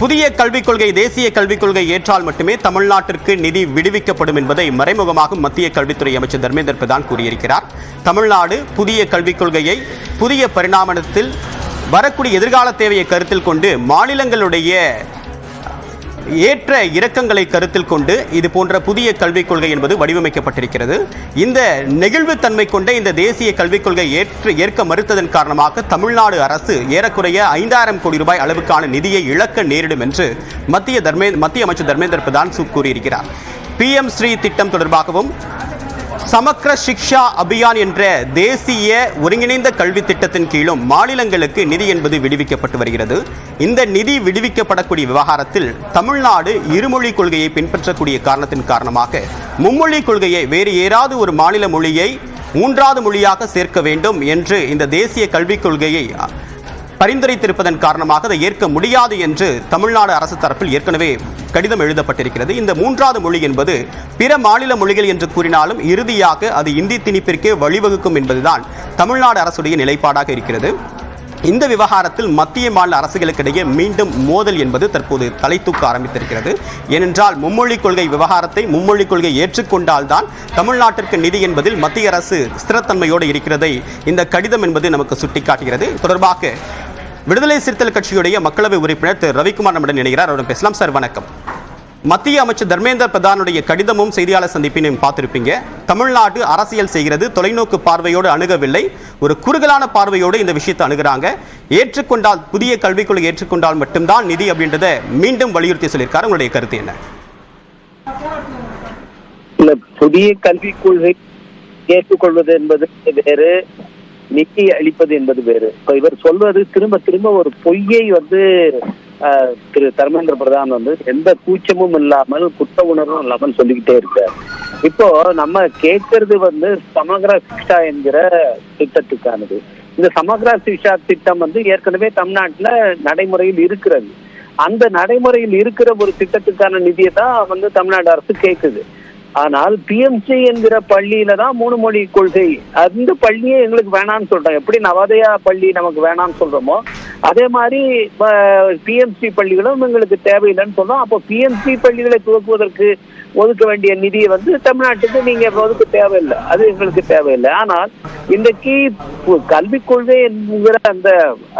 புதிய கல்விக் கொள்கை தேசிய கல்விக் கொள்கை ஏற்றால் மட்டுமே தமிழ்நாட்டிற்கு நிதி விடுவிக்கப்படும் என்பதை மறைமுகமாக மத்திய கல்வித்துறை அமைச்சர் தர்மேந்திர பிரதான் கூறியிருக்கிறார். தமிழ்நாடு புதிய கல்விக் கொள்கையை புதிய பரிணாமத்தில் வரக்கூடிய எதிர்கால தேவையை கருத்தில் கொண்டு மாநிலங்களுடைய ஏற்ற இறக்கங்களை கருத்தில் கொண்டு இது போன்ற புதிய கல்விக் கொள்கை என்பது வடிவமைக்கப்பட்டிருக்கிறது. இந்த நெகிழ்வுத்தன்மை கொண்ட இந்த தேசிய கல்விக் கொள்கை ஏற்க மறுத்ததன் காரணமாக தமிழ்நாடு அரசு ஏறக்குறைய 5000 கோடி ரூபாய் அளவுக்கான நிதியை இழக்க நேரிடும் என்று மத்திய அமைச்சர் தர்மேந்திர பிரதான் கூறியிருக்கிறார். PM ஸ்ரீ திட்டம் தொடர்பாகவும் சமக்ர சிக்ஷா அபியான் என்ற தேசிய ஒருங்கிணைந்த கல்வி திட்டத்தின் கீழும் மாநிலங்களுக்கு நிதி என்பது விடுவிக்கப்பட்டு வருகிறது. இந்த நிதி விடுவிக்கப்படக்கூடிய விவகாரத்தில் தமிழ்நாடு இருமொழி கொள்கையை பின்பற்றக்கூடிய காரணத்தின் காரணமாக மும்மொழி கொள்கையை வேறு ஏதாவது ஒரு மாநில மொழியை மூன்றாவது மொழியாக சேர்க்க வேண்டும் என்று இந்த தேசிய கல்விக் கொள்கையை பரிந்துரைத்திருப்பதன் காரணமாக அதை ஏற்க முடியாது என்று தமிழ்நாடு அரசு தரப்பில் ஏற்கனவே கடிதம் எழுதப்பட்டிருக்கிறது. இந்த மூன்றாவது மொழி என்பது பிற மாநில மொழிகள் என்று கூறினாலும் இறுதியாக அது இந்தி திணிப்பிற்கே வழிவகுக்கும் என்பதுதான் தமிழ்நாடு அரசுடைய நிலைப்பாடாக இருக்கிறது. இந்த விவகாரத்தில் மத்திய மாநில அரசுகளுக்கிடையே மீண்டும் மோதல் என்பது தற்போது தலை தூக்க ஆரம்பித்திருக்கிறது. ஏனென்றால் மும்மொழி கொள்கை விவகாரத்தை மும்மொழி கொள்கை ஏற்றுக்கொண்டால்தான் தமிழ்நாட்டிற்கு நிதி என்பதில் மத்திய அரசு ஸ்திரத்தன்மையோடு இருக்கிறதை இந்த கடிதம் என்பது நமக்கு சுட்டிக்காட்டுகிறது. தொடர்பாக விடுதலை சிறுத்தைகள் கட்சியுடைய மக்களவை உறுப்பினர் திரு ரவிக்குமார் நம்முடன் இணைகிறார். அவருடன் பேசலாம். சார் வணக்கம். மத்திய அமைச்சர் தர்மேந்திர பிரதானுடைய கடிதமும் செய்தியாளர் சந்திப்பினையும் பார்த்திருப்பீங்க. தமிழ்நாடு அரசியல் செய்கிறது, தொலைநோக்கு பார்வையோடு அணுகவில்லை, ஒரு குறுகலான பார்வையோடு இந்த விஷயத்தை அணுகிறாங்க. ஏற்றுக்கொண்டால் புதிய கல்விக் கொள்கை ஏற்றுக்கொண்டால் மட்டும்தான் நிதி அப்படின்றத மீண்டும் வலியுறுத்தி சொல்லியிருக்காரு. உங்களுடைய கருத்து என்ன? புதிய கல்விக் கொள்கை ஏற்றுக்கொள்வது என்பது வேறு, நிதி அளிப்பது என்பது வேறு. இப்ப இவர் சொல்வது திரும்ப திரும்ப ஒரு பொய்யை திரு தர்மேந்திர பிரதான் எந்த கூச்சமும் இல்லாமல் குற்ற உணர்வும் இல்லாமல் சொல்லிக்கிட்டே இருக்கார். இப்போ நம்ம கேட்கறது சமக்ர சிக்ஷா என்கிற திட்டத்துக்கானது. இந்த சமக்ர சிக்ஷா திட்டம் ஏற்கனவே தமிழ்நாட்டுல நடைமுறையில் இருக்கிறது. அந்த நடைமுறையில் இருக்கிற ஒரு திட்டத்துக்கான நிதியை தான் தமிழ்நாடு அரசு கேட்குது. ஆனால் PMC என்கிற பள்ளியில தான் 3 மொழி கொள்கை, அந்த பள்ளியே எங்களுக்கு வேணாம்னு சொல்றாங்க. எப்படி நவோதயா பள்ளி நமக்கு வேணாம்னு சொல்றோமோ அதே மாதிரி PMC பள்ளிகளும் எங்களுக்கு தேவையில்லைன்னு சொல்றோம். அப்போ PMC பள்ளிகளை துவக்குவதற்கு ஒதுக்க வேண்டிய நிதியை தமிழ்நாட்டுக்கு நீங்க ஒதுக்க தேவையில்லை, அது எங்களுக்கு தேவையில்லை. ஆனால் இன்றைக்கு கல்விக் கொள்கை என்கிற அந்த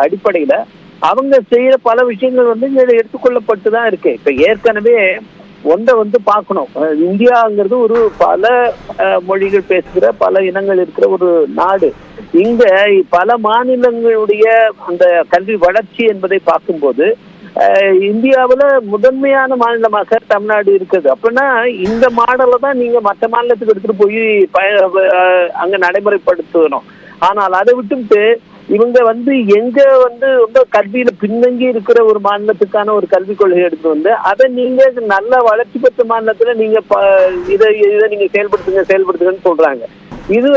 அடிப்படையில அவங்க செய்யற பல விஷயங்கள் இங்க எடுத்துக்கொள்ளப்பட்டுதான் இருக்கு. இப்ப ஏற்கனவே ஒன்றை பார்க்கணும். இந்தியாங்கிறது ஒரு பல மொழிகள் பேசுகிற பல இனங்கள் இருக்கிற ஒரு நாடு. இங்க பல மாநிலங்களுடைய அந்த கல்வி வளர்ச்சி என்பதை பார்க்கும்போது இந்தியாவுல முதன்மையான மாநிலமாக தமிழ்நாடு இருக்குது. அப்படின்னா இந்த மாடலை தான் நீங்க மற்ற மாநிலத்துக்கு எடுத்துட்டு போய் அங்க நடைமுறைப்படுத்தணும். ஆனால் அதை விட்டுட்டு இவங்க எங்க ரொம்ப கல்வியில பின்னங்கி இருக்கிற ஒரு மாநிலத்துக்கான ஒரு கல்விக் கொள்கை எடுத்து அதை நீங்க நல்ல வளர்ச்சி பெற்ற மாநிலத்துல நீங்க இதை நீங்க செயல்படுத்துங்கன்னு சொல்றாங்க. இது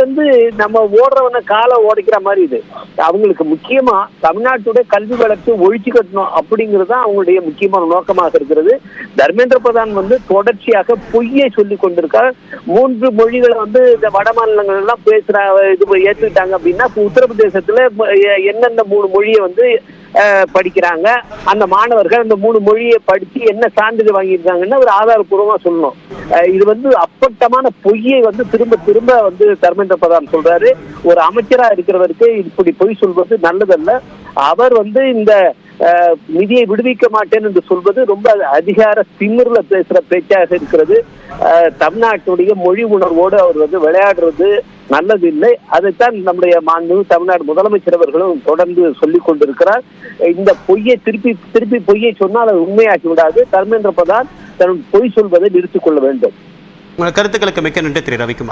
நம்ம ஓடுறவன காலை உடைக்கிற மாதிரி. இது அவங்களுக்கு முக்கியமா தமிழ்நாட்டுடைய கல்வி வளர்ச்சி ஒழிச்சு கட்டணும் அப்படிங்கிறது தான் அவங்களுடைய முக்கியமான நோக்கமாக இருக்கிறது. தர்மேந்திர பிரதான் தொடர்ச்சியாக பொய்யை சொல்லி கொண்டிருக்கார். 3 மொழிகளை இந்த வட மாநிலங்கள் எல்லாம் பேசுற இது ஏற்றுக்கிட்டாங்க அப்படின்னா உத்தரப்பிரதேசத்துல என்னென்ன 3 மொழியை படிக்கிறாங்க, அந்த மாணவர்கள் அந்த 3 மொழியை படிச்சு என்ன சான்றிதழ் வாங்கியிருக்காங்கன்னு ஒரு ஆதாரப்பூர்வமா சொல்லணும். இது அப்பட்டமான பொய்யை திரும்ப திரும்ப தர்மேந்திர பிரதான் சொல்றாரு. ஒரு அமைச்சரா இருக்கிறவருக்கு இப்படி பொய் சொல்வது நல்லதல்ல. அவர் இந்த நிதியை விடுவிக்க மாட்டேன் என்று சொல்வது ரொம்ப அதிகார திமிர்ல பேசுற பேச்சாக இருக்கிறது. தமிழ்நாட்டுடைய மொழி உணர்வோடு அவர் விளையாடுறது நல்லது இல்லை. அதைத்தான் நம்முடைய தமிழ்நாடு முதலமைச்சர் அவர்களும் தொடர்ந்து சொல்லிக் கொண்டிருக்கிறார். இந்த பொய்யை திருப்பி பொய்யை சொன்னால் அது உண்மையாக்கி விடாது. தர்மேந்திர பிரதான் தன் பொய் சொல்வதை நிறுத்திக் கொள்ள வேண்டும். உங்கள் கருத்துக்களுக்கு மிக்க நன்றி திரு ரவிக்குமார்.